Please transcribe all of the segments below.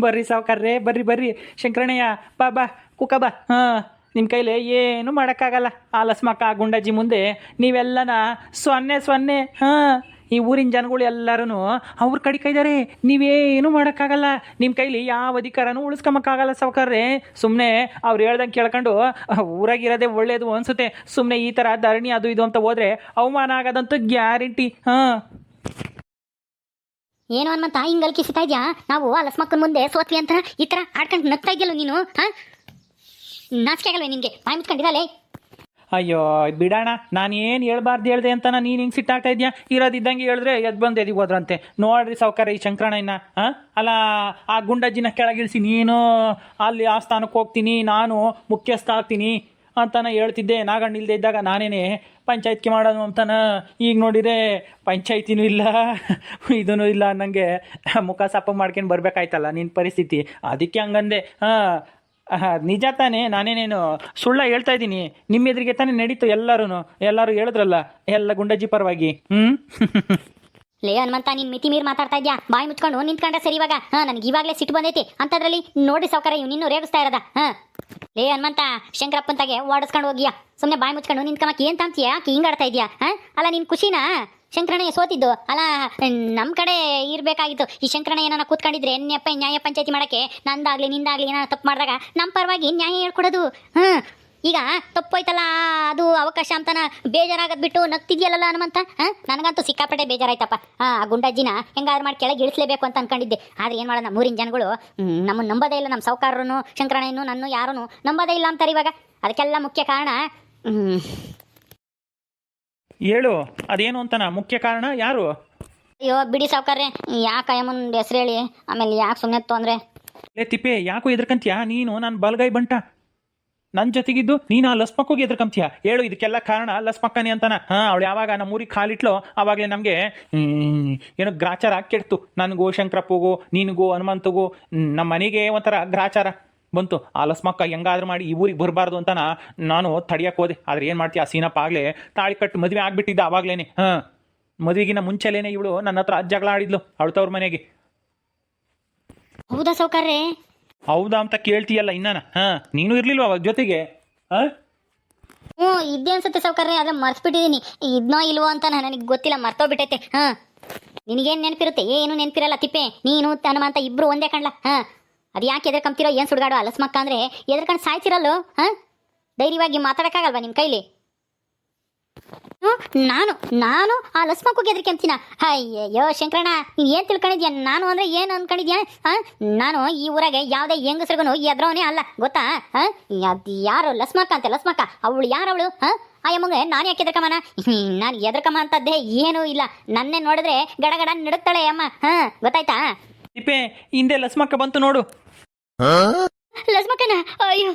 ಬರ್ರಿ ಸಾವ್ಕಾರ್ರೆ, ಬರ್ರಿ ಬರ್ರಿ. ಶಂಕರಣ್ಣಯ್ಯ ಬಾ ಬಾ, ಕುಕ ಬಾ. ಹಾಂ, ನಿಮ್ಮ ಕೈಲಿ ಏನು ಮಾಡೋಕ್ಕಾಗಲ್ಲ. ಆ ಲಸ್ಮಕ್ಕ ಆ ಗುಂಡಜ್ಜಿ ಮುಂದೆ ನೀವೆಲ್ಲನ ಸೊನ್ನೆ ಸೊನ್ನೆ. ಹಾಂ, ಈ ಊರಿನ ಜನಗಳು ಎಲ್ಲರೂ ಅವ್ರ ಕಡೆ ಕೈದಾರೆ. ನೀವೇನು ಮಾಡೋಕ್ಕಾಗಲ್ಲ. ನಿಮ್ಮ ಕೈಲಿ ಯಾವ ಅಧಿಕಾರನೂ ಉಳಿಸ್ಕೊಂಬಕ್ಕಾಗಲ್ಲ ಸಾವ್ಕಾರ್ರೆ. ಸುಮ್ಮನೆ ಅವ್ರು ಹೇಳ್ದಂಗೆ ಕೇಳ್ಕೊಂಡು ಊರಾಗಿರೋದೇ ಒಳ್ಳೇದು ಅನಿಸುತ್ತೆ. ಸುಮ್ಮನೆ ಈ ಥರ ಧರಣಿ ಅದು ಇದು ಅಂತ ಹೋದರೆ ಅವಮಾನ ಆಗೋದಂತೂ ಗ್ಯಾರಂಟಿ. ಹಾಂ, ಏನು ಹನುಮಂತ ಹಿಂಗಲ್ ಕಿಸಿತಾ ಇದೆಯಾ? ನಾವು ಆ ಲಸ್ಮಕ್ಕನ ಮುಂದೆ ಸೋತ್ವಿ ಅಂತ ಈ ಥರ ಆಡ್ಕೊಂಡು ನಗ್ತಾ ಇದೆಯಲ್ಲ ನೀನು. ಹಾಂ, ನಾಚಿಕೆ ಆಗಲ್ವೇ ನಿನಗೆ? ಬಾಯಿ ಮುಚ್ಕೊಂಡಿರಲ್ಲೇ. ಅಯ್ಯೋ ಬಿಡೋಣ, ನಾನು ಏನು ಹೇಳ್ಬಾರ್ದು ಹೇಳ್ದೆ ಅಂತ ನೀನು ಹಿಂಗೆ ಸಿಟ್ಟಾಗ್ತಾ ಇದೆಯಾ? ಇರೋದಿದ್ದಂಗೆ ಹೇಳಿದ್ರೆ ಎದ್ದು ಬಂದು ಎದಿಗೆ ಹೋದ್ರಂತೆ. ನೋಡ್ರಿ ಸಾವ್ಕಾರ ಈ ಶಂಕರಣ್ಣಯ್ಯನ. ಹಾಂ, ಅಲ್ಲ ಆ ಗುಂಡಜ್ಜಿನ ಕೆಳಗಿಳಿಸಿ ನೀನು ಅಲ್ಲಿ ಆ ಸ್ಥಾನಕ್ಕೆ ಹೋಗ್ತೀನಿ, ನಾನು ಮುಖ್ಯಸ್ಥ ಆಗ್ತೀನಿ ಅಂತಾನ ಹೇಳ್ತಿದ್ದೆ. ನಾಗಣ್ಣ ಇಲ್ಲದೆ ಇದ್ದಾಗ ನಾನೇನೆ ಪಂಚಾಯತ್ಗೆ ಮಾಡೋದು ಅಂತಾನ. ಈಗ ನೋಡಿದರೆ ಪಂಚಾಯತಿನೂ ಇಲ್ಲ, ಇದೂ ಇಲ್ಲ ಅನ್ನಂಗೆ ಮುಖ ಸಪ್ಪ ಮಾಡ್ಕೊಂಡು ಬರ್ಬೇಕಾಯ್ತಲ್ಲ ನಿನ್ನ ಪರಿಸ್ಥಿತಿ. ಅದಕ್ಕೆ ಹಂಗಂದೆ. ಹಾಂ, ನಿಜ ತಾನೇ, ನಾನೇನೇನು ಸುಳ್ಳ ಹೇಳ್ತಾ ಇದ್ದೀನಿ? ನಿಮ್ಮ ಎದುರಿಗೆ ತಾನೇ ನಡೀತು. ಎಲ್ಲರೂ ಹೇಳಿದ್ರಲ್ಲ ಎಲ್ಲ ಗುಂಡಜ್ಜಿ ಪರವಾಗಿ. ಲೇ ಹನುಮಂತ, ನೀನು ಮಿತಿ ಮೀರಿ ಮಾತಾಡ್ತಾ ಇದ್ಯಾ? ಬಾಯಿ ಮುಚ್ಕೊಂಡು ನಿಂತ್ಕೊಂಡ್ರೆ ಸರಿ. ಇವಾಗ ನನಗೆ ಇವಾಗಲೇ ಸಿಟ್ಟು ಬಂದೈತಿ ಅಂಥದ್ರಲ್ಲಿ ನೋಡ್ರಿ ಸಾವ್ಕಾರ ಇವ್ ನಿನ್ನೂ ರೇಗಿಸ್ತಾ ಇರೋದ. ಹಾಂ, ಲೇ ಹನುಮಂತ, ಶಂಕರಪ್ಪಂತಾಗೆ ಓಡಿಸ್ಕೊಂಡು ಹೋಗಿಯಾ? ಸುಮ್ಮನೆ ಬಾಯಿ ಮುಚ್ಕೊಂಡು ನಿಂತ್ಕೊಂಬಕ್ಕೆ ಏನು ತಾಂತೀಯ? ಯಾಕೆ ಹಿಂಗಾಡ್ತಾ ಇದೆಯಾ? ಹಾಂ, ಅಲ್ಲ ನಿನ್ನ ಖುಷಿನಾ ಶಂಕರಣ್ಣಯ್ಯ ಸೋತಿದ್ದು? ಅಲ್ಲ ನಮ್ಮ ಕಡೆ ಇರಬೇಕಾಗಿತ್ತು. ಈ ಶಂಕರಣ್ಣಯ್ಯ ಏನಾರ ಕೂತ್ಕೊಂಡಿದ್ರೆ ಎನ್ನಪ್ಪ ನ್ಯಾಯ ಪಂಚಾಯತಿ ಮಾಡೋಕ್ಕೆ ನಂದಾಗಲಿ ನಿಂದಾಗಲಿ ಏನಾರ ತಪ್ಪು ಮಾಡಿದಾಗ ನಮ್ಮ ಪರವಾಗಿ ನ್ಯಾಯ ಹೇಳ್ಕೊಡೋದು. ಹಾಂ, ಈಗ ತಪ್ಪೋಯ್ತಲ್ಲ ಅದು ಅವಕಾಶ ಅಂತಾನ ಬೇಜಾರಾಗದ್ ಬಿಟ್ಟು ನಗ್ತಿದ್ಯಲ್ಲ ಹನುಮಂತ. ಹಾಂ, ನನಗಂತೂ ಸಿಕ್ಕಾಪಟ್ಟೆ ಬೇಜಾರಾಯ್ತಪ್ಪ. ಹಾಂ, ಆ ಗುಂಡಜ್ಜಿನ ಹೆಂಗಾದ್ರು ಮಾಡಿ ಕೆಳಗೆ ಇಳಿಸ್ಲೇಬೇಕು ಅಂತ ಅನ್ಕೊಂಡಿದ್ದೆ. ಆದರೆ ಏನು ಮಾಡೋಣ, ಮೂರಿನ ಜನಗಳು ನಮ್ಮನ್ನು ನಂಬೋದೇ ಇಲ್ಲ. ನಮ್ಮ ಸಾವ್ಕಾರನು ಶಂಕರಣ್ಣಯ್ಯನು ನನ್ನ ಯಾರೂ ನಂಬೋದೇ ಇಲ್ಲ ಅಂತಾರೆ ಇವಾಗ. ಅದಕ್ಕೆಲ್ಲ ಮುಖ್ಯ ಕಾರಣ ಹೇಳು, ಅದೇನು ಅಂತಾನ ಮುಖ್ಯ ಕಾರಣ? ಯಾರು? ಅಯ್ಯೋ ಬಿಡಿ ಸಾವ್ಕಾರ್ರೆ, ಯಾಕೆ ಅಯ್ಯಮ್ಮನ ಹೆಸ್ರು ಹೇಳಿ ಆಮೇಲೆ ಯಾಕೆ ಸುಮ್ಮನೆ ತೊಂದರೆ. ಲೇ ತಿಪ್ಪೆ, ಯಾಕೋ ಎದ್ರಕಂತೀಯ ನೀನು? ನಾನು ಬಲ್ಗೈ ಬಂಟ, ನನ್ನ ಜೊತೆಗಿದ್ದು ನೀನು ಆ ಲಸ್ಮಕ್ಕೋಗಿ ಎದ್ರಕಂತೀಯ? ಹೇಳು, ಇದಕ್ಕೆಲ್ಲ ಕಾರಣ ಲಸ್ಮಕ್ಕನೇ ಅಂತಾನ. ಹಾಂ, ಅವಳು ಯಾವಾಗ ನಮ್ಮೂರಿಗೆ ಕಾಲಿಟ್ಲೋ ಆವಾಗಲೇ ನಮಗೆ ಏನೋ ಗ್ರಾಚಾರ ಕೆಡ್ತು. ನನಗೂ ಶಂಕರಪ್ಪಗೂ ನಿನಗೂ ಹನುಮಂತಗೂ ನಮ್ಮ ಮನೆಗೆ ಒಂಥರ ಗ್ರಾಚಾರ ಬಂತು. ಆ ಲಸ್ಮಕ್ಕ ಹೆಂಗಾದ್ರೂ ಮಾಡಿ ಈ ಊರಿಗೆ ಬರಬಾರ್ದು ಅಂತ ನಾನು ತಡಿಯಕ್ಕೆ ಹೋದೆ. ಆದರೆ ಏನು ಮಾಡ್ತೀಯ, ಆ ಸೀನಪ್ಪ ಆಗಲೇ ತಾಳಿ ಕಟ್ಟು ಮದುವೆ ಆಗಿಬಿಟ್ಟಿದ್ದ ಆವಾಗಲೇ. ಹಾಂ, ಮದುವೆಗಿನ ಮುಂಚೆಲೇನೆ ಇವಳು ನನ್ನ ಹತ್ರ ಜಗಳ ಆಡಿದ್ಲು ಅವಳು ತವ್ರ ಮನೆಗೆ. ಹೌದಾ ಸಾವ್ಕಾರ್ರೆ? ಹೌದಾ ಅಂತ ಕೇಳ್ತೀಯಲ್ಲ ಇನ್ನಾನ? ಹಾಂ, ನೀನು ಇರಲಿಲ್ವ ಅವಾಗ ಜೊತೆಗೆ? ಹಾಂ, ಹ್ಞೂ ಇದ್ದೇ ಅನ್ಸುತ್ತೆ ಸಾವ್ಕಾರ್ರೆ, ಆದರೆ ಮರ್ಸ್ಬಿಟ್ಟಿದ್ದೀನಿ. ಇದನ್ನೋ ಇಲ್ವೋ ಅಂತ ನನಗೆ ಗೊತ್ತಿಲ್ಲ, ಮರ್ತೋಗ್ಬಿಟ್ಟೈತೆ. ಹಾಂ, ನಿನಗೇನು ನೆನಪಿರುತ್ತೆ? ಏನು ನೆನಪಿರಲ್ಲ ತಿಪ್ಪೆ. ನೀನು ಹನುಮಂತ ಇಬ್ಬರು ಒಂದೇ ಕಣ್ಲ. ಹಾಂ, ಅದು ಯಾಕೆ ಎದ್ರಕಂತೀರೋ ಏನು ಸುಡ್ಗಾಡು? ಆ ಲಸ್ಮಕ್ಕ ಅಂದರೆ ಎದ್ರಕಂಡು ಸಾಯ್ತಿರಲ್ಲೋ. ಹಾಂ, ಧೈರ್ಯವಾಗಿ ಮಾತಾಡೋಕ್ಕಾಗಲ್ವಾ ನಿಮ್ಮ ಕೈಲಿ? ನಾನು ಆ ಲಸ್ಮಕ್ಕೋಗಿ ಎದ್ರಕಂತೀನ? ಅಯ್ಯಯ್ಯೋ ಶಂಕರಣ್ಣ, ನೀನು ಏನು ತಿಳ್ಕೊಂಡಿದ್ಯಾ? ನಾನು ಅಂದರೆ ಏನು ಅಂದ್ಕೊಂಡಿದ್ಯಾ? ಹಾಂ, ನಾನು ಈ ಊರಾಗೆ ಯಾವುದೇ ಹೆಂಗಸ್ರಿಗೂ ಎದ್ರವನೇ ಅಲ್ಲ, ಗೊತ್ತಾ? ಹಾಂ, ಅದು ಯಾರು ಲಸ್ಮಕ್ಕ ಅಂತೆ? ಲಸ್ಮಕ್ಕ ಅವಳು ಯಾರವಳು? ಹಾಂ, ಆ ಯಮ್ಮಗೆ ನಾನು ಯಾಕೆ ಎದ್ರಕಮ್ಮನ? ನಾನು ಎದ್ರಕಮ್ಮ ಅಂತದ್ದೇ ಏನೂ ಇಲ್ಲ. ನನ್ನೇ ನೋಡಿದ್ರೆ ಗಡಗಡ ನಡುತ್ತಾಳೆ ಅಮ್ಮ. ಹಾಂ, ಗೊತ್ತಾಯ್ತಾ? ತಿಪ್ಪೆ, ಹಿಂದೆ ಲಸ್ಮಕ್ಕ ಬಂತು ನೋಡು. ಲಸ್ಮಕ್ಕನ? ಅಯ್ಯೋ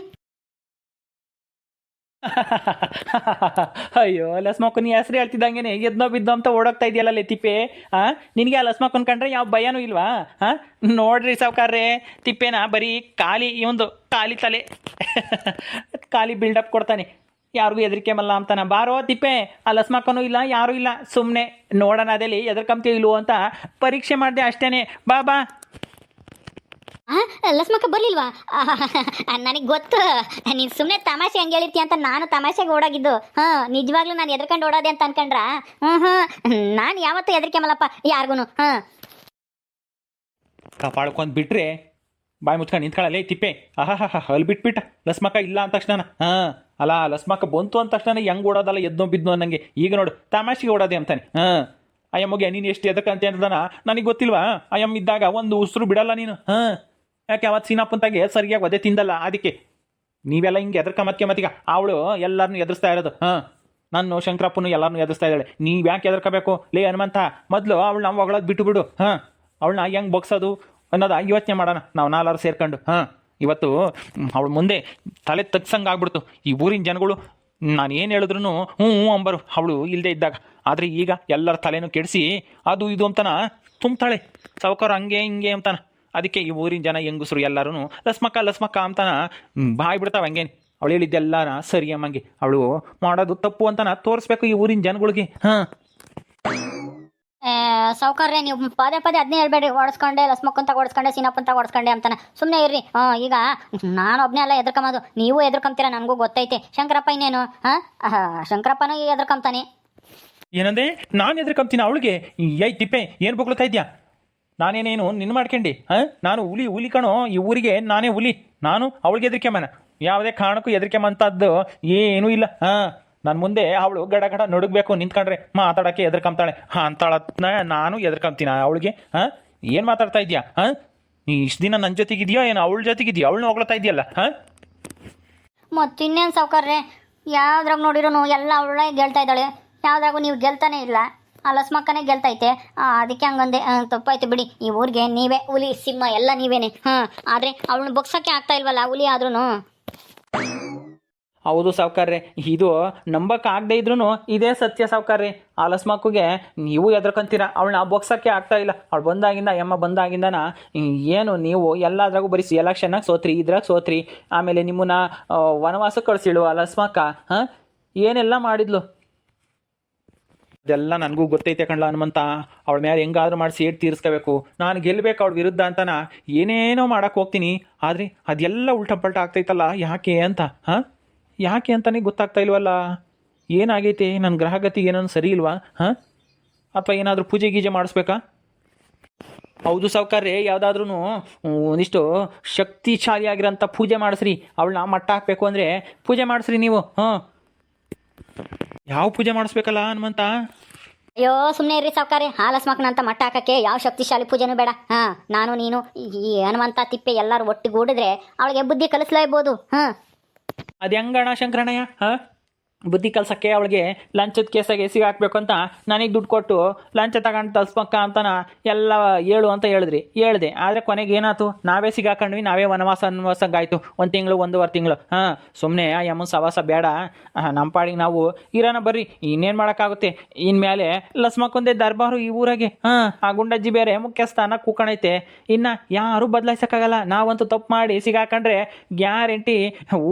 ಅಯ್ಯೋ, ಲಸ್ಮಕ್ಕನ ಹೆಸರು ಹೇಳ್ತಿದ್ದಂಗೆ ಎದ್ನೋ ಬಿದ್ದೋ ಅಂತ ಓಡೋಗ್ತಾ ಇದೆಯಲ್ಲ ತಿಪ್ಪೆ. ಹಾಂ, ನಿನಗೆ ಆ ಲಸ್ಮಕ್ಕನ ಕಂಡ್ರೆ ಯಾವ ಭಯನೂ ಇಲ್ವಾ? ಹಾಂ, ನೋಡ್ರಿ ಸಾವ್ಕಾರ್ರೆ, ತಿಪ್ಪೆನ ಬರೀ ಖಾಲಿ ಇವಂದು ಖಾಲಿ ತಲೆ ಖಾಲಿ ಬಿಲ್ಡಪ್ ಕೊಡ್ತಾನೆ. ಯಾರಿಗೂ ಹೆದರಿಕೆ ಮಲ್ಲ ಅಂತಾನ. ಬಾರೋ ತಿಪ್ಪೆ, ಆ ಲಸ್ಮಕ್ಕನೂ ಇಲ್ಲ ಯಾರೂ ಇಲ್ಲ. ಸುಮ್ಮನೆ ನೋಡೋಣ ಅದೇಲಿ ಎದ್ರಕಂತೀವಿ ಇಲ್ವೋ ಅಂತ ಪರೀಕ್ಷೆ ಮಾಡಿದೆ ಅಷ್ಟೇನೆ. ಬಾ ಬಾ. ಲಸ್ಮಕ್ಕ ಬರ್ಲಿಲ್ವಾ? ನನಗೆ ಗೊತ್ತು, ನೀನು ಸುಮ್ಮನೆ ತಮಾಷೆ ಹಂಗೆ ಹೇಳಿರ್ತೀಯ ಅಂತ ನಾನು ತಮಾಷೆಗೆ ಓಡೋಗಿದ್ದು. ಹಾಂ, ನಿಜವಾಗ್ಲೂ ನಾನು ಎದ್ರಕೊಂಡು ಓಡೋದೆ ಅಂತ ಅನ್ಕೊಂಡ್ರ? ನಾನು ಯಾವತ್ತೂ ಹೆದರಿಕೆ ಮಲ್ಲಪ್ಪ ಯಾರಿಗೂ. ಹಾಂ, ಕಾಪಾಡ್ಕೊಂಡು ಬಿಟ್ರೆ ಬಾಯಿ ಮುಚ್ಕೊಂಡು ನಿಂತ್ಕೊಳ್ಳಲೇ ತಿಪ್ಪೆ. ಅಲ್ಲಿ ಬಿಟ್ಬಿಟ್ಟ ಲಸ್ಮಕ್ಕ ಇಲ್ಲ ಅಂದ ತಕ್ಷಣ. ಹಾಂ, ಅಲ್ಲ ಲಸ್ಮಕ್ಕ ಬಂತು ಅಂದ ತಕ್ಷಣ ಹೆಂಗೆ ಓಡೋದಲ್ಲ ಎದ್ನೋ ಬಿದ್ನೋ ಅನ್ನಂಗೆ. ಈಗ ನೋಡು ತಮಾಷೆಗೆ ಓಡೋದೆ ಅಂತಾನೆ. ಹಾಂ, ಅಯ್ಯಮ್ಮಗೆ ನೀನು ಎಷ್ಟು ಎದಕ್ಕಂತೆ ಅಂತದಾನ ನನಗೆ ಗೊತ್ತಿಲ್ವಾ? ಅಯ್ಯಮ್ಮ ಇದ್ದಾಗ ಒಂದು ಉಸಿರು ಬಿಡಲ್ಲ ನೀನು. ಹಾಂ, ಯಾಕೆ ಅವತ್ತು ಸೀನಪ್ಪಂತಾಗೆ ಸರಿಯಾಗಿ ಒದೆ ತಿಂದಲ್ಲ, ಅದಕ್ಕೆ ನೀವೆಲ್ಲ ಹಿಂಗೆ ಎದ್ರಕಮ್ಮತ್ಕೆ ಮತ್ತೀಗ ಅವಳು ಎಲ್ಲರನ್ನೂ ಎದುರಿಸ್ತಾ ಇರೋದು. ಹಾಂ, ನಾನು ಶಂಕರಪ್ಪನು ಎಲ್ಲರನ್ನೂ ಎದುರಿಸ್ತಾ ಇದ್ದಾಳೆ. ನೀವು ಯಾಕೆ ಎದ್ರಕೋಬೇಕು? ಲೇ ಹನುಮಂತ, ಮೊದಲು ಅವಳು ನಾವು ಹೊಗಳೋದು ಬಿಟ್ಟು ಬಿಡು. ಹಾಂ, ಅವಳನ್ನ ಹೆಂಗೆ ಬಗ್ಸೋದು ಅನ್ನೋದು ಯೋಚನೆ ಮಾಡೋಣ ನಾವು ನಾಲ್ವರು ಸೇರ್ಕೊಂಡು. ಹಾಂ, ಇವತ್ತು ಅವಳು ಮುಂದೆ ತಲೆ ತಗ್ಸಂಗೆ ಆಗ್ಬಿಡ್ತು ಈ ಊರಿನ ಜನಗಳು. ನಾನು ಏನು ಹೇಳಿದ್ರು ಹ್ಞೂ ಅಂಬರು ಅವಳು ಇಲ್ಲದೆ ಇದ್ದಾಗ. ಆದರೆ ಈಗ ಎಲ್ಲರ ತಲೆನೂ ಕೆಡಿಸಿ ಅದು ಇದು ಅಂತಾನ ತುಂಬ್ತಾಳೆ ಸಾವುಕಾರ, ಹಂಗೆ ಹಿಂಗೆ ಅಂತಾನ. ಅದಕ್ಕೆ ಈ ಊರಿನ ಜನ ಹೆಂಗಸರು ಎಲ್ಲರೂ ಲಸ್ಮಕ್ಕ ಅಂತಾನ ಬಾಯ್ ಬಿಡ್ತಾವೆ. ಹಂಗೇನು ಅವಳು ಹೇಳಿದ್ದೆಲ್ಲನ ಸರಿ ಅಮ್ಮಂಗೆ, ಅವಳು ಮಾಡೋದು ತಪ್ಪು ಅಂತಾನ ತೋರಿಸ್ಬೇಕು ಈ ಊರಿನ ಜನಗಳಿಗೆ. ಹಾಂ, ಸಾವುಕಾರ್ರೆ ನೀವು ಪದೇ ಪದೇ ಅದನ್ನೇ ಹೇಳ್ಬೇಡಿ, ಓಡಿಸ್ಕೊಂಡೆ ಲಸ್ಮಕ್ಕಂತ ಓಡಿಸ್ಕೊಂಡೆ ಸೀನಪ್ಪಂತ ಓಡಿಸ್ಕೊಂಡೆ ಅಂತಾನೆ. ಸುಮ್ಮನೆ ಇರ್ರಿ. ಈಗ ನಾನು ಒಬ್ಬನೇ ಅಲ್ಲ ಎದ್ರಕೊಂಬೋದು, ನೀವು ಎದ್ರಕೊಂತೀರ, ನನಗೂ ಗೊತ್ತೈತೆ. ಶಂಕರಪ್ಪ ಇನ್ನೇನು ಶಂಕರಪ್ಪನೂ ಎದ್ರಕೊಂತಾನೆ. ಏನಂದೆ? ನಾನು ಎದ್ರಕಂತೀನಿ ಅವಳಿಗೆ? ಏಯ್ ತಿಪ್ಪೆ, ಏನು ಬೊಗ್ಲತ್ತಾ ಇದೆಯಾ? ನಾನೇನೇನು ನಿನ್ನ ಮಾಡ್ಕೊಂಡಿ? ನಾನು ಹುಲಿ ಕಣೋ, ಈ ಊರಿಗೆ ನಾನೇ ಹುಲಿ. ನಾನು ಅವಳಿಗೆ ಹೆದರಿಕೆಮನ? ಯಾವುದೇ ಕಾರಣಕ್ಕೂ ಹೆದರಿಕೆಮಂತದ್ದು ಏನೂ ಇಲ್ಲ. ನನ್ನ ಮುಂದೆ ಅವಳು ಗಡ ಗಡ ನಡುಗಬೇಕು, ನಿಂತ್ಕೊಂಡ್ರೆ ಮಾತಾಡೋಕ್ಕೆ ಎದ್ರಕಂತಾಳೆ. ಅಂತಾಳತ್ನ ನಾನು ಎದ್ರಕಂತೀನಿ ಅವಳಿಗೆ? ಏನು ಮಾತಾಡ್ತಾ ಇದೆಯಾ? ನೀ ಇಷ್ಟು ದಿನ ನನ್ನ ಜೊತೆಗಿದೆಯಾ ಏನು ಅವಳ ಜೊತೆಗಿದೆಯಾ? ಅವಳನ್ನ ಹೋಗ್ಲತ್ತಾ ಇದೆಯಲ್ಲ. ಮತ್ತಿನ್ನೇನು ಸಾವುಕಾರ್ರೆ, ಯಾವ್ದ್ರಾಗ ನೋಡಿರೋನು ಎಲ್ಲ ಅವಳೇ ಗೆಲ್ತಾ ಇದ್ದಾಳೆ, ಯಾವ್ದ್ರಾಗೂ ನೀವು ಗೆಲ್ತಾನೆ ಇಲ್ಲ. ಆ ಲಸ್ಮಕ್ಕನೇ ಗೆಲ್ತೈತೆ, ಅದಕ್ಕೆ ಹಂಗಂದೆ. ತಪ್ಪಾಯ್ತು ಬಿಡಿ, ಈ ಊರಿಗೆ ನೀವೇ ಹುಲಿ ಸಿಂಹ ಎಲ್ಲ ನೀವೇನೆ. ಆದರೆ ಅವಳನ್ನ ಬೊಗ್ಸೋಕ್ಕೆ ಆಗ್ತಾ ಇಲ್ವಲ್ಲ, ಹುಲಿ ಆದ್ರೂ. ಹೌದು ಸಾವುಕಾರ್ರೆ, ಇದು ನಂಬಕ್ಕಾಗದೇ ಇದ್ರೂ ಇದೇ ಸತ್ಯ ಸಾವುಕಾರ್ರೆ. ಆ ಲಸ್ಮಕ್ಕುಗೆ ನೀವು ಎದ್ರಕಂತೀರ, ಅವಳನ್ನ ಬೊಗ್ಸೋಕ್ಕೆ ಆಗ್ತಾ ಇಲ್ಲ. ಅವಳು ಬಂದಾಗಿಂದ ಎಮ್ಮ ಬಂದಾಗಿಂದನ ಏನು ನೀವು ಎಲ್ಲದ್ರಾಗೂ ಬರೀ ಎಲೆಕ್ಷನ್ನಾಗ ಸೋತ್ರಿ, ಇದ್ರಾಗ ಸೋತ್ರಿ, ಆಮೇಲೆ ನಿಮ್ಮನ್ನ ವನವಾಸಕ್ಕೆ ಕಳಿಸಿಳು ಆ ಲಸ್ಮಕ್ಕ. ಏನೆಲ್ಲ ಮಾಡಿದ್ಲು ಇದೆಲ್ಲ ನನಗೂ ಗೊತ್ತೈತೆ ಕಣ್ಲ ಹನುಮಂತ. ಅವಳ ಮೇಲೆ ಹೆಂಗಾದ್ರೂ ಮಾಡಿ ಸೇಡ್ ತೀರಿಸ್ಕೋಬೇಕು, ನಾನು ಗೆಲ್ಲಬೇಕು ಅವಳ ವಿರುದ್ಧ ಅಂತನ ಏನೇನೋ ಮಾಡೋಕ್ಕೆ ಹೋಗ್ತೀನಿ. ಆದರೆ ಅದೆಲ್ಲ ಉಲ್ಟಪಲ್ಟ ಆಗ್ತೈತಲ್ಲ, ಯಾಕೆ ಅಂತ ಯಾಕೆ ಅಂತಲೇ ಗೊತ್ತಾಗ್ತಾ ಇಲ್ವಲ್ಲ. ಏನಾಗೈತೆ? ನನ್ನ ಗ್ರಹಗತಿ ಏನೋ ಸರಿ ಇಲ್ವಾ? ಅಥವಾ ಏನಾದರೂ ಪೂಜೆ ಗೀಜೆ ಮಾಡಿಸ್ಬೇಕಾ? ಹೌದು ಸಾವುಕಾರ್ರೆ, ಯಾವುದಾದ್ರೂ ಒಂದಿಷ್ಟು ಶಕ್ತಿಶಾಲಿಯಾಗಿರೋಂಥ ಪೂಜೆ ಮಾಡಿಸ್ರಿ. ಅವಳನ್ನ ಮಟ್ಟ ಹಾಕಬೇಕು ಅಂದರೆ ಪೂಜೆ ಮಾಡಿಸ್ರಿ ನೀವು. ಯಾವ ಪೂಜೆ ಮಾಡಿಸ್ಬೇಕಲ್ಲ ಹನುಮಂತ? ಅಯ್ಯೋ ಸುಮ್ಮನೆ ಇರ್ರಿ ಸಾವುಕಾರ್ರೆ, ಆ ಲಸ್ಮಕ್ಕನ ಅಂತ ಮಟ್ಟ ಹಾಕಕ್ಕೆ ಯಾವ ಶಕ್ತಿಶಾಲಿ ಪೂಜೆನೂ ಬೇಡ. ನಾನು ನೀನು ಈ ಹನುಮಂತ ತಿಪ್ಪೆ ಎಲ್ಲರೂ ಒಟ್ಟಿಗೂಡಿದ್ರೆ ಅವಳಿಗೆ ಬುದ್ಧಿ ಕಲಿಸ್ಲೇಬೋದು. ಅದು ಹೆಂಗಣ ಶಂಕರಣ್ಣಯ್ಯ? ಬುದ್ಧಿ ಕಲ್ಸಕ್ಕೆ ಅವಳಿಗೆ ಲಂಚದ ಕೇಸಾಗೆ ಸಿಗಾಕ್ಬೇಕು ಅಂತ ನನಗೆ ದುಡ್ಡು ಕೊಟ್ಟು ಲಂಚ ತಗೊಂಡು ತಲ್ಸ್ಮಕ್ಕ ಅಂತನ ಎಲ್ಲ ಹೇಳು ಅಂತ ಹೇಳ್ದೆ. ಆದರೆ ಕೊನೆಗೆ ಏನಾಯ್ತು? ನಾವೇ ಸಿಗಾಕೊಂಡ್ವಿ, ನಾವೇ ವನವಾಸಂಗಾಯ್ತು. 1 ತಿಂಗಳು 1.5 ತಿಂಗಳು. ಸುಮ್ಮನೆ ಆ ಯಮ್ಮನ ಸವಾಸ ಬೇಡ, ನಮ್ಮ ಪಾಡಿಗೆ ನಾವು ಇರೋಣ ಬರ್ರಿ. ಇನ್ನೇನು ಮಾಡೋಕ್ಕಾಗುತ್ತೆ? ಇನ್ಮೇಲೆ ಲಸ್ಮಕ್ಕೊಂದೇ ದರ್ಬಾರು ಈ ಊರಾಗೆ. ಆ ಗುಂಡಜ್ಜಿ ಬೇರೆ ಮುಖ್ಯಸ್ಥಾನ ಕೂಕಣೈತೆ. ಇನ್ನು ಯಾರೂ ಬದಲಾಯಿಸೋಕ್ಕಾಗಲ್ಲ. ನಾವಂತೂ ತಪ್ಪು ಮಾಡಿ ಸಿಗಾಕೊಂಡ್ರೆ ಗ್ಯಾರಂಟಿ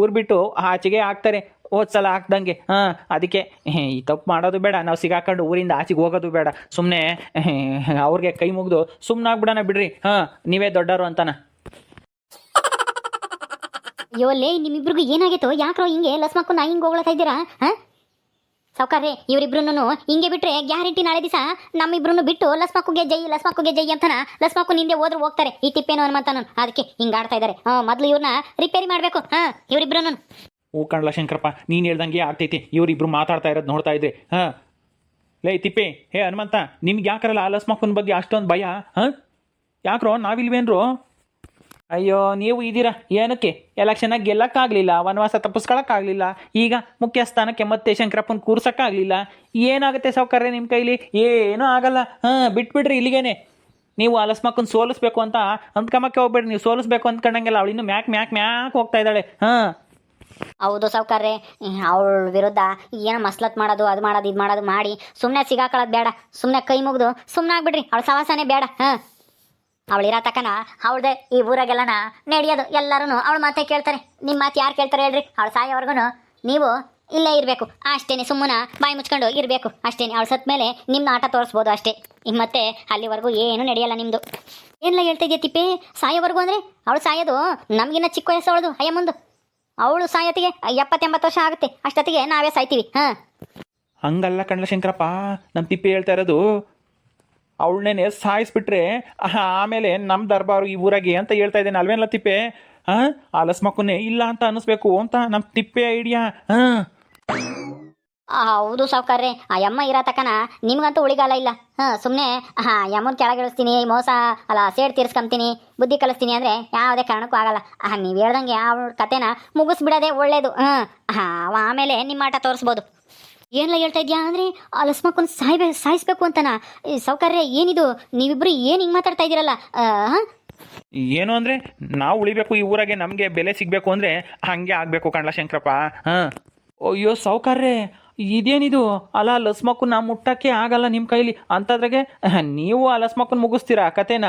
ಊರು ಬಿಟ್ಟು ಆಚೆಗೆ ಹಾಕ್ತಾರೆ, ಹೋದ್ಸಲ ಹಾಕ್ದಂಗೆ. ಅದಕ್ಕೆ ಈ ತಪ್ಪು ಮಾಡೋದು ಬೇಡ, ನಾವು ಸಿಗಾಕೊಂಡು ಊರಿಂದ ಆಚೆಗೆ ಹೋಗೋದು ಬೇಡ. ಸುಮ್ಮನೆ ಅವ್ರಿಗೆ ಕೈ ಮುಗಿದು ಸುಮ್ಮನಾಗ್ಬಿಡೋಣ ಬಿಡ್ರಿ. ನೀವೇ ದೊಡ್ಡವರು ಅಂತಾನ. ಅಯ್ಯೋ ಲೇ, ನಿಮ್ಮಿಬ್ರಿಗೂ ಏನಾಗಿತ್ತು? ಯಾಕ್ರೋ ಹಿಂಗೆ ಲಸ್ಮಕ್ಕನ್ನ ಹಿಂಗೆ ಹೋಗ್ಲತ್ತಾ ಇದ್ದೀರಾ? ಸಾವುಕಾರ್ರೆ, ಇವರಿಬ್ರು ಹಿಂಗೆ ಬಿಟ್ರೆ ಗ್ಯಾರಂಟಿ ನಾಳೆ ದಿವಸ ನಮ್ಮಿಬ್ರು ಬಿಟ್ಟು ಲಸ್ಮಕ್ಕುಗೆ ಜೈ ಅಂತಾನ ಲಸ್ಮಕ್ಕು ನಿಂದೆ ಹೋದ್ರು ಹೋಗ್ತಾರೆ ಈ ತಿಪ್ಪೇನೋ ಹನುಮಂತನ. ಅದಕ್ಕೆ ಹಿಂಗೆ ಆಡ್ತಾ ಇದ್ದಾರೆ. ಮೊದಲು ಇವ್ರನ್ನ ರಿಪೇರಿ ಮಾಡಬೇಕು. ಇವರಿಬ್ರು ಓ ಕಣ್ಲ ಶಂಕರಪ್ಪ, ನೀನು ಹೇಳ್ದಂಗೆ ಆಗ್ತೈತಿ. ಇವರಿಬ್ರು ಮಾತಾಡ್ತಾ ಇರೋದು ನೋಡ್ತಾ ಇದ್ರೆ. ಲೇ ತಿಪ್ಪೆ, ಹೇ ಹನುಮಂತ, ನಿಮ್ಗೆ ಯಾಕರಲ್ಲ ಆ ಲಸ್ಮಕ್ಕನ ಬಗ್ಗೆ ಅಷ್ಟೊಂದು ಭಯ? ಯಾಕ್ರೋ, ನಾವಿಲ್ವೇನ್ರು? ಅಯ್ಯೋ, ನೀವು ಇದ್ದೀರಾ ಏನಕ್ಕೆ? ಎಲೆಕ್ಷನಾಗ ಗೆಲ್ಲಕ್ಕಾಗಲಿಲ್ಲ, ವನವಾಸ ತಪ್ಪಿಸ್ಕೊಳಕ್ಕಾಗಲಿಲ್ಲ, ಈಗ ಮುಖ್ಯಸ್ಥಾನಕ್ಕೆ ಮತ್ತೆ ಶಂಕರಪ್ಪನ ಕೂರ್ಸೋಕ್ಕಾಗಲಿಲ್ಲ. ಏನಾಗುತ್ತೆ ಸಾವುಕಾರ್ರೆ ನಿಮ್ಮ ಕೈಲಿ? ಏನೂ ಆಗಲ್ಲ. ಬಿಟ್ಬಿಡ್ರಿ ಇಲ್ಲಿಗೇನೆ. ನೀವು ಆ ಲಸ್ಮಕ್ಕನ ಸೋಲಿಸ್ಬೇಕು ಅಂತ ಅಂದ್ಕೊಂಬಕ್ಕೆ ಹೋಗ್ಬೇಡ್ರಿ. ನೀವು ಸೋಲಿಸ್ಬೇಕು ಅಂದ್ಕೊಂಡಂಗೆಲ್ಲ ಅವಳು ಇನ್ನೂ ಮ್ಯಾಕ್ ಹೋಗ್ತಾ ಇದ್ದಾಳೆ. ಹೌದು ಸಾವುಕಾರ್ರೆ, ಅವಳ ವಿರುದ್ಧ ಏನೋ ಮಸ್ಲತ್ ಮಾಡೋದು, ಅದು ಮಾಡೋದು, ಇದು ಮಾಡೋದು ಮಾಡಿ ಸುಮ್ಮನೆ ಸಿಗಾಕೊಳ್ಳೋದು ಬೇಡ. ಸುಮ್ಮನೆ ಕೈ ಮುಗಿದು ಸುಮ್ಮನೆ ಆಗ್ಬಿಡ್ರಿ. ಅವಳ ಸವಾಸನೇ ಬೇಡ. ಅವಳಿರೋ ತಕ್ಕನ ಅವಳದೇ ಈ ಊರಾಗೆಲ್ಲನ ನಡೆಯೋದು. ಎಲ್ಲರೂ ಅವಳ ಮಾತೇ ಕೇಳ್ತಾರೆ. ನಿಮ್ಮ ಮಾತು ಯಾರು ಕೇಳ್ತಾರೆ ಹೇಳ್ರಿ? ಅವಳು ಸಾಯೋವರೆಗೂ ನೀವು ಇಲ್ಲೇ ಇರಬೇಕು ಅಷ್ಟೇನೆ. ಸುಮ್ಮನೆ ಬಾಯಿ ಮುಚ್ಕೊಂಡು ಇರಬೇಕು ಅಷ್ಟೇನೆ. ಅವಳು ಸತ್ತ ಮೇಲೆ ನಿಮ್ಮ ಆಟ ತೋರಿಸ್ಬೋದು ಅಷ್ಟೇ. ಮತ್ತೆ ಅಲ್ಲಿವರೆಗೂ ಏನೂ ನಡೆಯಲ್ಲ ನಿಮ್ಮದು. ಏನೆಲ್ಲ ಹೇಳ್ತಾ ಇದೆಯಾ ತಿಪ್ಪೆ? ಸಾಯೋವರೆಗೂ ಅಂದರೆ ಅವಳು ಸಾಯೋದು ನಮಗಿನ್ನ ಚಿಕ್ಕ ವಯಸ್ಸು ಅವಳದು. ಅಯ್ಯ ಮುಂದೆ ಅವಳು ಸಾಯೋತ್ತಿಗೆ 70-80 ವರ್ಷ ಆಗುತ್ತೆ. ಅಷ್ಟೊತ್ತಿಗೆ ನಾವೇ ಸಾಯ್ತೀವಿ. ಹಂಗಲ್ಲ ಕಣ್ಲ ಶಂಕರಪ್ಪ, ನಮ್ಮ ತಿಪ್ಪೆ ಹೇಳ್ತಾ ಇರೋದು ಅವಳನ್ನೇ ಸಾಯಿಸ್ಬಿಟ್ರೆ ಆಮೇಲೆ ನಮ್ಮ ದರ್ಬಾರು ಈ ಊರಾಗೆ ಅಂತ ಹೇಳ್ತಾ ಇದ್ದೇನೆ ಅಲ್ವೇನಲ್ಲ ತಿಪ್ಪೆ? ಆ ಲಸ್ಮಕ್ಕನ್ನೇ ಇಲ್ಲ ಅಂತ ಅನ್ನಿಸ್ಬೇಕು ಅಂತ ನಮ್ಮ ತಿಪ್ಪೆ ಐಡಿಯಾ. ಹೌದು ಸಾವುಕಾರ್ರೆ, ಆ ಯಮ್ಮ ಇರೋ ತಕ್ಕನ ನಿಮ್ಗಂತೂ ಉಳಿಗಾಲ ಇಲ್ಲ. ಸುಮ್ಮನೆ ಯಮ್ಮನ ಕೆಳಗಿಳಿಸ್ತೀನಿ, ಮೋಸ ಅಲ್ಲ ಸೇಡ್ ತೀರ್ಸ್ಕೊಂತೀನಿ, ಬುದ್ಧಿ ಕಲಿಸ್ತೀನಿ ಅಂದರೆ ಯಾವುದೇ ಕಾರಣಕ್ಕೂ ಆಗಲ್ಲ. ನೀವು ಹೇಳ್ದಂಗೆ ಅವಳ ಕತೆನ ಮುಗಿಸ್ಬಿಡೋದೇ ಒಳ್ಳೇದು. ಆಮೇಲೆ ನಿಮ್ಮ ಆಟ ತೋರಿಸ್ಬೋದು. ಏನೆಲ್ಲ ಹೇಳ್ತಾ ಇದೆಯಾ ಅಂದರೆ ಆ ಲಸ್ಮಕ್ಕನ ಸಾಯಿಸ್ಬೇಕು ಅಂತನಾ? ಸಾವುಕಾರ್ರೆ ಏನಿದು? ನೀವಿಬ್ರು ಏನು ಹಿಂಗೆ ಮಾತಾಡ್ತಾ ಇದ್ದೀರಲ್ಲ? ಏನು ಅಂದರೆ ನಾವು ಉಳಿಬೇಕು ಈ ಊರಾಗೆ, ನಮಗೆ ಬೆಲೆ ಸಿಗಬೇಕು ಅಂದರೆ ಹಂಗೆ ಆಗಬೇಕು ಕಣ್ಲ ಶಂಕರಪ್ಪ. ಅಯ್ಯೋ ಸಾವುಕಾರ್ರೆ, ಇದೇನಿದು ಅಲ್ಲ ಲಸ್ಮಕ್ಕನ್ನ ಮುಟ್ಟಕ್ಕೆ ಆಗಲ್ಲ ನಿಮ್ಮ ಕೈಲಿ ಅಂಥದ್ರಾಗೆ ನೀವು ಆ ಲಸ್ಮಕ್ಕನ್ನ ಮುಗಿಸ್ತೀರಾ ಕತೆನ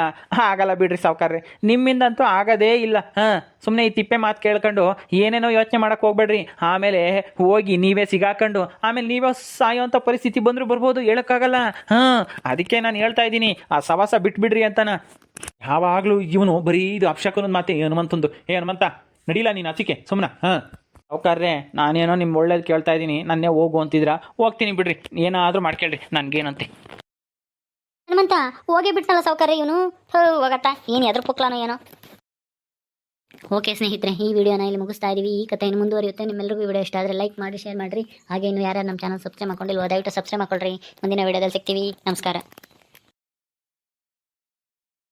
ಆಗಲ್ಲ ಬಿಡ್ರಿ ಸಾವ್ಕಾರ್ರೆ ನಿಮ್ಮಿಂದಂತೂ ಆಗೋದೇ ಇಲ್ಲ ಹಾಂ ಸುಮ್ಮನೆ ಈ ತಿಪ್ಪೆ ಮಾತು ಕೇಳ್ಕೊಂಡು ಏನೇನೋ ಯೋಚನೆ ಮಾಡಕ್ಕೆ ಹೋಗ್ಬೇಡ್ರಿ ಆಮೇಲೆ ಹೋಗಿ ನೀವೇ ಸಿಗಾಕೊಂಡು ಆಮೇಲೆ ನೀವೇ ಸಾಯೋಂಥ ಪರಿಸ್ಥಿತಿ ಬಂದರೂ ಬರ್ಬೋದು ಹೇಳೋಕ್ಕಾಗಲ್ಲ ಹಾಂ ಅದಕ್ಕೆ ನಾನು ಹೇಳ್ತಾ ಇದ್ದೀನಿ ಆ ಸವಾಸ ಬಿಟ್ಬಿಡ್ರಿ ಅಂತಾನ ಯಾವಾಗಲೂ ಇವನು ಬರೀ ಇದು ಅಪ್ಶಕನದ ಮಾತೆ ಹನುಮಂತಂದು ಹನುಮಂತ ನಡೀಲ ನೀನು ಆಚಿಕೆ ಸುಮ್ಮನೆ ಹಾಂ ಅವಕಾರ್ರೆ ನಾನೇನೋ ನಿಮ್ಮ ಒಳ್ಳೇದು ಕೇಳ್ತಾ ಇದ್ದೀನಿ ನನ್ನೇ ಹೋಗು ಅಂತಿದ್ರ ಹೋಗ್ತೀನಿ ಬಿಡ್ರಿ ಏನಾದರೂ ಮಾಡ್ಕೇಳ್ರಿ ನನಗೇನಂತೆ ಹನುಮಂತ ಹೋಗೇ ಬಿಟ್ನಲ್ಲ ಸಾವುಕಾರ ಇವನು ಹೋಗತ್ತ ಏನು ಎದ್ರ ಪುಕ್ಲಾನೋ ಏನೋ. ಓಕೆ ಸ್ನೇಹಿತರೆ, ಈ ವಿಡಿಯೋನ ಇಲ್ಲಿ ಮುಗಿಸ್ತಾ ಇದೀವಿ. ಈ ಕಥೆ ಇನ್ನು ಮುಂದುವರಿಯುತ್ತೆ. ನಿಮ್ಮೆಲ್ಲರಿಗೂ ಈ ವಿಡಿಯೋ ಇಷ್ಟ ಆದರೆ ಲೈಕ್ ಮಾಡಿ, ಶೇರ್ ಮಾಡಿರಿ. ಹಾಗೆ ಇನ್ನು ಯಾರು ನಮ್ಮ ಚಾನಲ್ ಸಬ್ಸ್ಕ್ರೈಬ್ ಮಾಡ್ಕೊಂಡಿಲ್ವೋ ದಯವಿಟ್ಟು ಸಬ್ಸ್ಕ್ರೈಬ್ ಮಾಡ್ಕೊಳ್ರಿ. ಮುಂದಿನ ವಿಡಿಯೋದಲ್ಲಿ ಸಿಗ್ತೀವಿ. ನಮಸ್ಕಾರ.